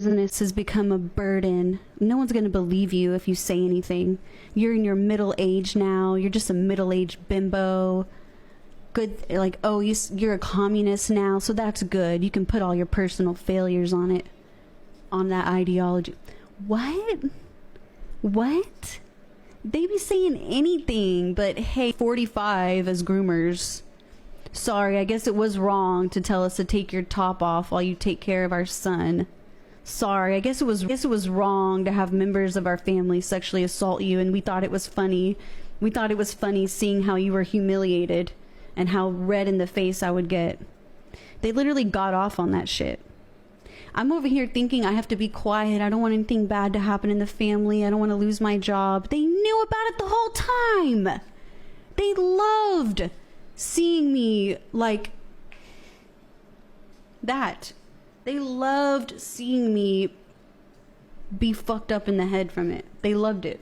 business has become a burden. No one's going to believe you if you say anything. You're in your middle age now. You're just a middle-aged bimbo. Good, like, oh, you're a communist now, so that's good. You can put all your personal failures on it, on that ideology. What? What? They be saying anything, but hey, 45 as groomers. Sorry, I guess it was wrong to tell us to take your top off while you take care of our son. Sorry, I guess it was wrong to have members of our family sexually assault you, and we thought it was funny. We thought it was funny seeing how you were humiliated and how red in the face I would get. They literally got off on that shit. I'm over here thinking I have to be quiet. I don't want anything bad to happen in the family. I don't want to lose my job. They knew about it the whole time. They loved seeing me like that. They loved seeing me be fucked up in the head from it. They loved it.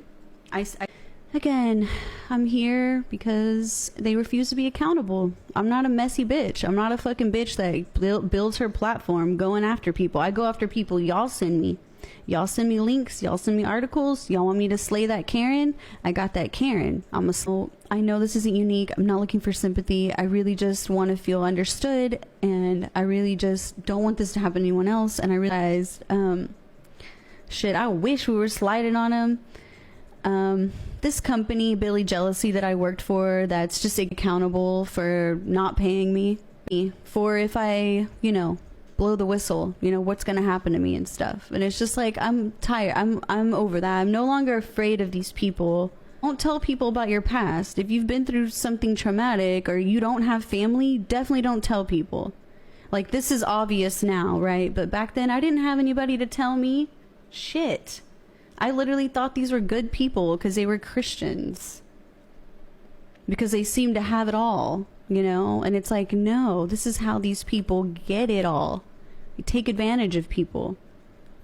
Again, I'm here because they refuse to be accountable. I'm not a messy bitch. I'm not a fucking bitch that builds her platform going after people. I go after people y'all send me. Y'all send me links. Y'all send me articles. Y'all want me to slay that Karen? I got that Karen. I know this isn't unique. I'm not looking for sympathy. I really just want to feel understood, and I really just don't want this to happen to anyone else. And I realized, shit, I wish we were sliding on them. This company, Billy Jealousy, that I worked for, that's just accountable for not paying me for if I, blow the whistle, what's gonna happen to me and stuff. And it's just like, I'm tired. I'm over that. I'm no longer afraid of these people. Don't tell people about your past. If you've been through something traumatic or you don't have family, definitely don't tell people. Like, this is obvious now, right? But back then I didn't have anybody to tell me shit. I literally thought these were good people because they were Christians, because they seemed to have it all, and it's like, no, this is how these people get it all. They take advantage of people.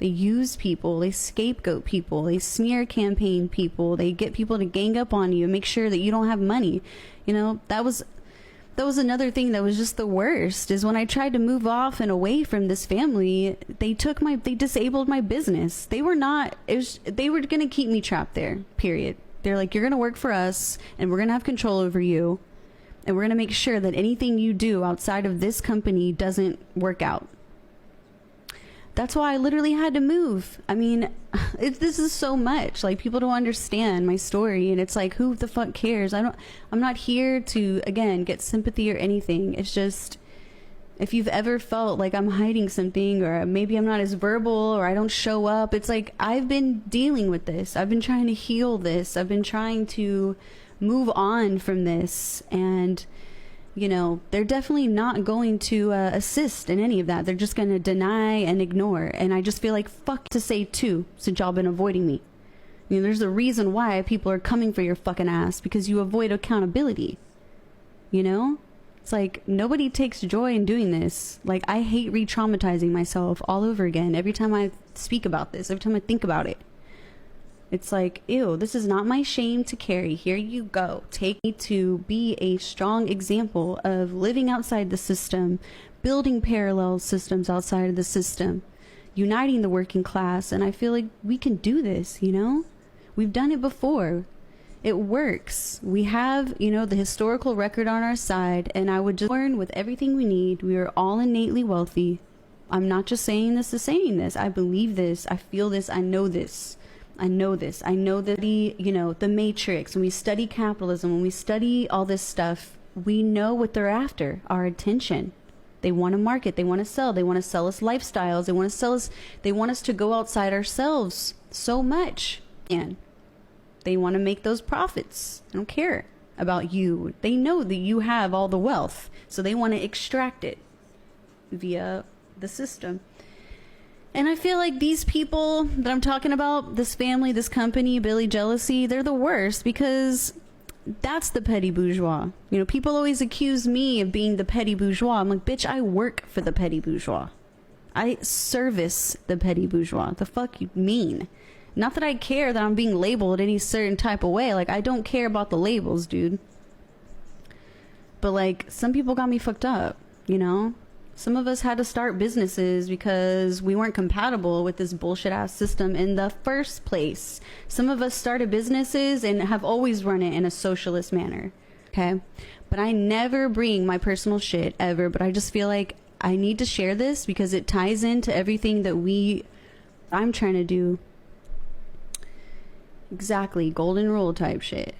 They use people. They scapegoat people. They smear campaign people. They get people to gang up on you and make sure that you don't have money. That was another thing that was just the worst, is when I tried to move off and away from this family, they disabled my business. They were going to keep me trapped there, period. They're like, you're going to work for us and we're going to have control over you. And we're going to make sure that anything you do outside of this company doesn't work out. That's why I literally had to move. I mean, this is so much. Like, people don't understand my story, and it's like, who the fuck cares? I'm not here to, again, get sympathy or anything. It's just, if you've ever felt like I'm hiding something, or maybe I'm not as verbal, or I don't show up, it's like, I've been dealing with this. I've been trying to heal this. I've been trying to move on from this, and they're definitely not going to assist in any of that. They're just going to deny and ignore. And I just feel like, fuck to say too, since y'all been avoiding me. There's a reason why people are coming for your fucking ass, because you avoid accountability. It's like, nobody takes joy in doing this. Like, I hate re-traumatizing myself all over again every time I speak about this, every time I think about it. It's like, ew, this is not my shame to carry. Here you go. Take me to be a strong example of living outside the system, building parallel systems outside of the system, uniting the working class. And I feel like we can do this, We've done it before. It works. We have, the historical record on our side. And I would just learn with everything we need. We are all innately wealthy. I'm not just saying this to saying this. I believe this. I feel this. I know this. I know this. I know that the Matrix, when we study capitalism, when we study all this stuff, we know what they're after, our attention. They want to market. They want to sell. They want to sell us lifestyles. They want us to go outside ourselves so much. And they want to make those profits. They don't care about you. They know that you have all the wealth, so they want to extract it via the system. And I feel like these people that I'm talking about, this family, this company, Billy Jealousy, they're the worst, because that's the petty bourgeois. People always accuse me of being the petty bourgeois. I'm like, bitch, I work for the petty bourgeois. I service the petty bourgeois. The fuck you mean? Not that I care that I'm being labeled any certain type of way. Like, I don't care about the labels, dude. But, like, some people got me fucked up, Some of us had to start businesses because we weren't compatible with this bullshit ass system in the first place. Some of us started businesses and have always run it in a socialist manner. Okay? But I never bring my personal shit ever, but I just feel like I need to share this because it ties into everything that I'm trying to do. Exactly. Golden rule type shit.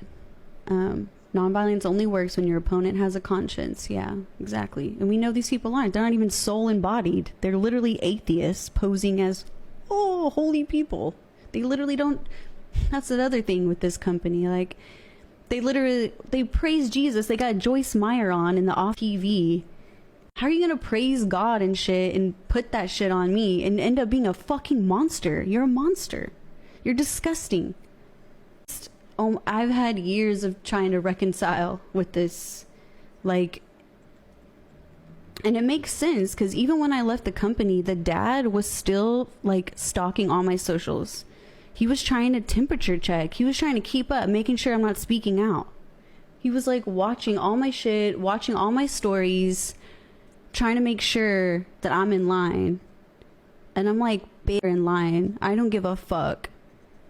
Nonviolence only works when your opponent has a conscience. Yeah, exactly. And we know these people aren't. They're not even soul embodied. They're literally atheists posing as, oh, holy people. They literally don't. That's another thing with this company. Like, they praise Jesus. They got Joyce Meyer on in the off TV. How are you gonna praise God and shit and put that shit on me and end up being a fucking monster? You're a monster. You're disgusting. I've had years of trying to reconcile with this, like, and it makes sense because even when I left the company, the dad was still like stalking all my socials. He was trying to temperature check. He was trying to keep up, making sure I'm not speaking out. He was like watching all my shit, watching all my stories, trying to make sure that I'm in line. And I'm like, bear in line. I don't give a fuck.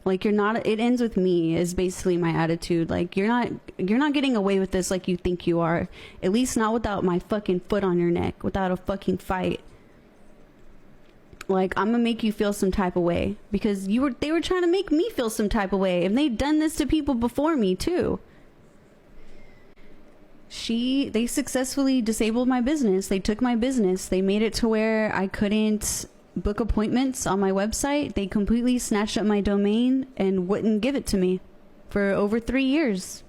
Like, you're not, it ends with me is basically my attitude. Like, you're not getting away with this like you think you are. At least not without my fucking foot on your neck, without a fucking fight. Like, I'm gonna make you feel some type of way because they were trying to make me feel some type of way, and they'd done this to people before me too. They successfully disabled my business. They took my business. They made it to where I couldn't book appointments on my website. They completely snatched up my domain and wouldn't give it to me for over 3 years.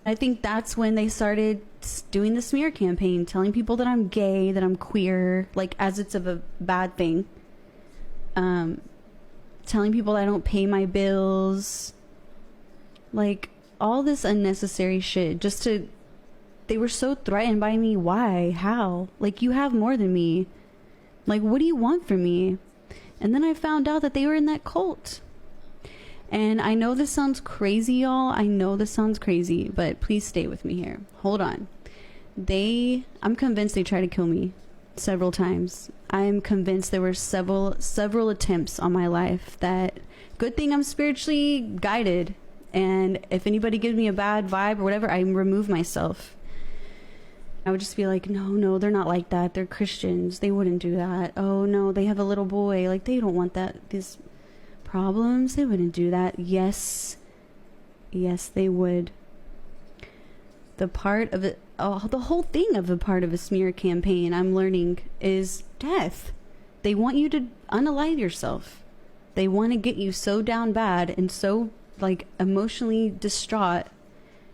I think that's when they started doing the smear campaign, telling people that I'm gay, that I'm queer, like as it's of a bad thing. Telling people I don't pay my bills, like all this unnecessary shit they were so threatened by me. Why? How? Like, you have more than me. Like, what do you want from me? And then I found out that they were in that cult. And I know this sounds crazy, y'all. I know this sounds crazy, but please stay with me here. Hold on. I'm convinced they tried to kill me several times. I am convinced there were several attempts on my life. That good thing I'm spiritually guided. And if anybody gives me a bad vibe or whatever, I remove myself. I would just be like, no, they're not like that. They're Christians. They wouldn't do that. Oh, no, they have a little boy. Like, they don't want these problems. They wouldn't do that. Yes, they would. The whole thing of a part of a smear campaign, I'm learning, is death. They want you to unalive yourself. They want to get you so down bad and so, like, emotionally distraught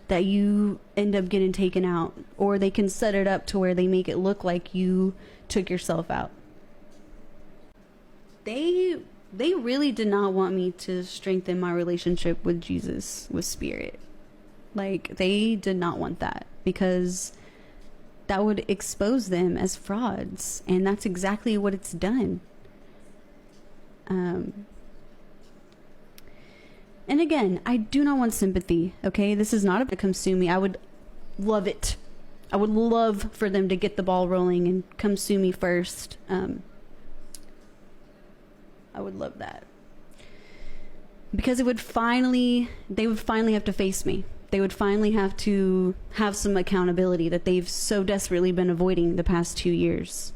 that you end up getting taken out, or they can set it up to where they make it look like you took yourself out. They really did not want me to strengthen my relationship with Jesus, with spirit. Like, they did not want that because that would expose them as frauds, and that's exactly what it's done. And again, I do not want sympathy, okay? This is not to come sue me. I would love it. I would love for them to get the ball rolling and come sue me first. I would love that. Because they would finally have to face me. They would finally have to have some accountability that they've so desperately been avoiding the past 2 years.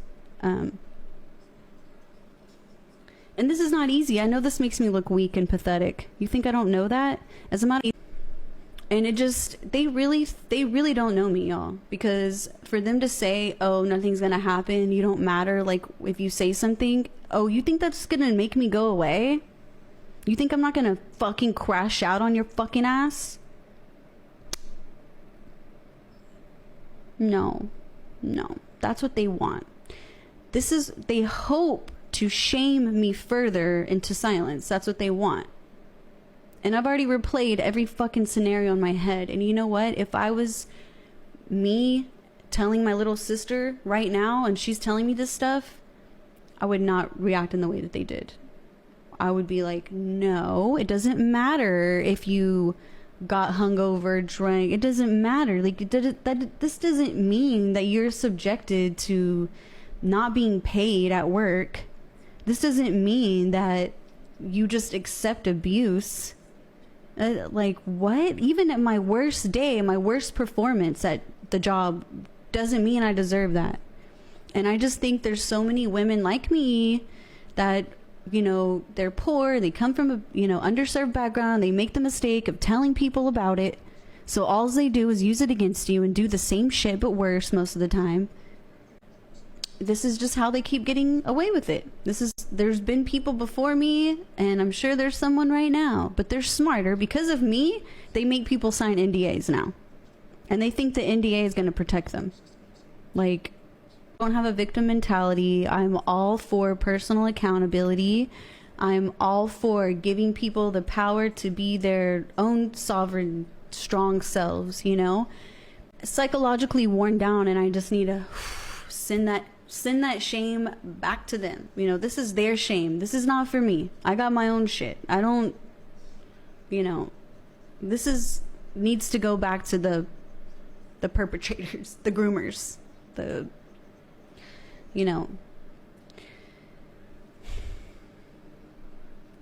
And this is not easy. I know this makes me look weak and pathetic. You think I don't know that? As a matter of, and they really don't know me, y'all. Because for them to say, oh, nothing's gonna happen, you don't matter, like if you say something, oh, you think that's gonna make me go away? You think I'm not gonna fucking crash out on your fucking ass? No. That's what they want. They hope to shame me further into silence. That's what they want. And I've already replayed every fucking scenario in my head. And you know what? If I was me telling my little sister right now and she's telling me this stuff, I would not react in the way that they did. I would be like, no, it doesn't matter if you got hungover, drank. It doesn't matter. Like, this doesn't mean that you're subjected to not being paid at work, this doesn't mean that you just accept abuse. Like, what? Even at my worst day, my worst performance at the job doesn't mean I deserve that. And I just think there's so many women like me that, you know, they're poor, they come from a, you know, underserved background, they make the mistake of telling people about it, so all they do is use it against you and do the same shit but worse most of the time. This is just how they keep getting away with it. There's been people before me, and I'm sure there's someone right now, but they're smarter. Because of me, they make people sign NDAs now, and they think the NDA is going to protect them. Like, don't have a victim mentality. I'm all for personal accountability. I'm all for giving people the power to be their own sovereign, strong selves, you know? Psychologically worn down, and I just need to send that shame back to them. You know, this is their shame. This is not for me. I got my own shit. I don't, you know, needs to go back to the perpetrators, the groomers, you know.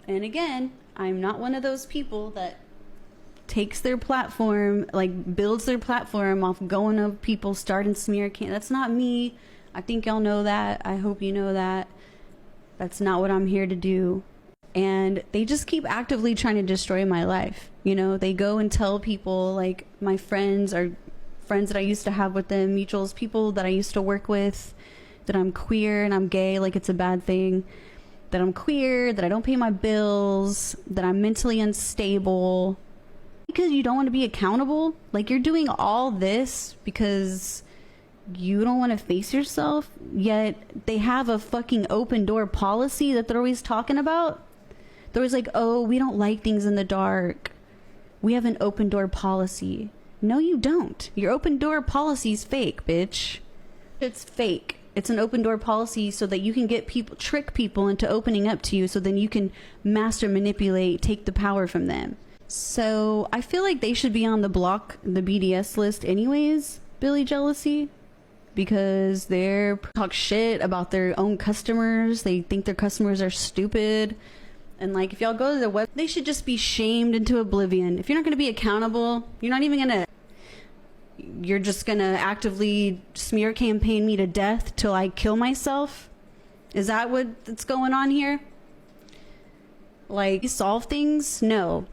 And again, I'm not one of those people that takes their platform, like builds their platform off going of people starting smear campaigns. That's not me. I think y'all know that. I hope you know that. That's not what I'm here to do. And they just keep actively trying to destroy my life. You know, they go and tell people, like my friends or friends that I used to have with them, mutuals, people that I used to work with, that I'm queer and I'm gay, like it's a bad thing. That I'm queer, that I don't pay my bills, that I'm mentally unstable. Because you don't want to be accountable. Like, you're doing all this because you don't want to face yourself, yet they have a fucking open door policy that they're always talking about. They're always like, oh, we don't like things in the dark. We have an open door policy. No, you don't. Your open door policy is fake, bitch. It's fake. It's an open door policy so that you can get people, trick people into opening up to you, so then you can master, manipulate, take the power from them. So I feel like they should be on the block, the BDS list anyways, Billy Jealousy, because they're talk shit about their own customers. They think their customers are stupid. And like, if y'all go to their web, they should just be shamed into oblivion. If you're not going to be accountable, you're just going to actively smear campaign me to death till I kill myself. Is that what's going on here? Like, solve things? No.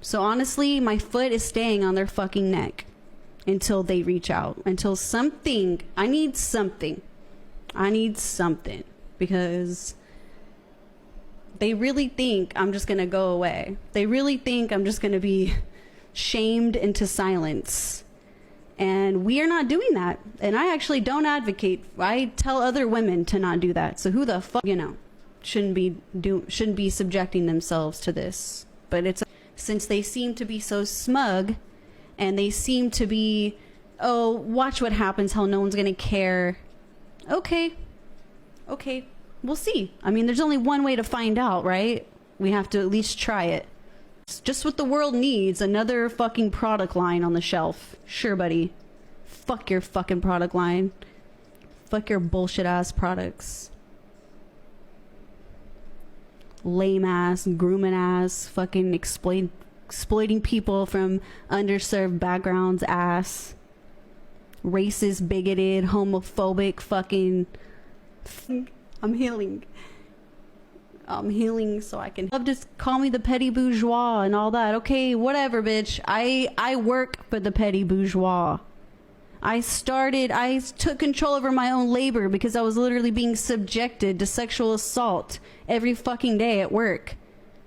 So honestly, my foot is staying on their fucking neck until they reach out. Until something. I need something. Because they really think I'm just going to go away. They really think I'm just going to be shamed into silence. And we are not doing that. And I actually don't advocate. I tell other women to not do that. So who the fuck, you know, shouldn't be subjecting themselves to this. But it's, since they seem to be so smug, and they seem to be, oh, watch what happens, how no one's gonna care. Okay, we'll see. I mean, there's only one way to find out, right? We have to at least try it. It's just what the world needs, another fucking product line on the shelf. Sure, buddy. Fuck your fucking product line. Fuck your bullshit ass products. Lame ass, grooming ass, fucking exploiting people from underserved backgrounds ass. Racist, bigoted, homophobic, fucking... I'm healing so I can... Just call me the petty bourgeois and all that. Okay, whatever, bitch. I work for the petty bourgeois. I took control over my own labor because I was literally being subjected to sexual assault every fucking day at work.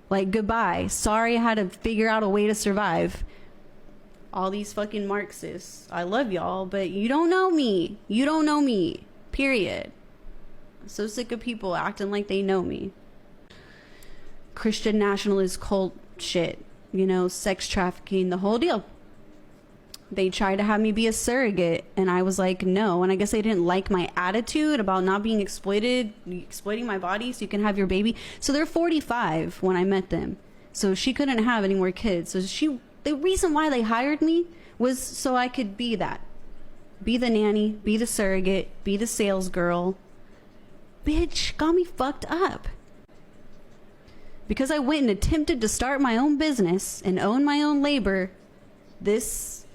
Like, goodbye. Sorry, I had to figure out a way to survive. All these fucking Marxists. I love y'all, but you don't know me. You don't know me. Period. I'm so sick of people acting like they know me. Christian nationalist cult shit. You know, sex trafficking, the whole deal. They tried to have me be a surrogate, and I was like, no. And I guess they didn't like my attitude about not being exploiting my body so you can have your baby. So they're 45 when I met them. So she couldn't have any more kids. So the reason why they hired me was so I could be that. be the nanny, be the surrogate, be the sales girl. Bitch, got me fucked up. Because I went and attempted to start my own business and own my own labor, this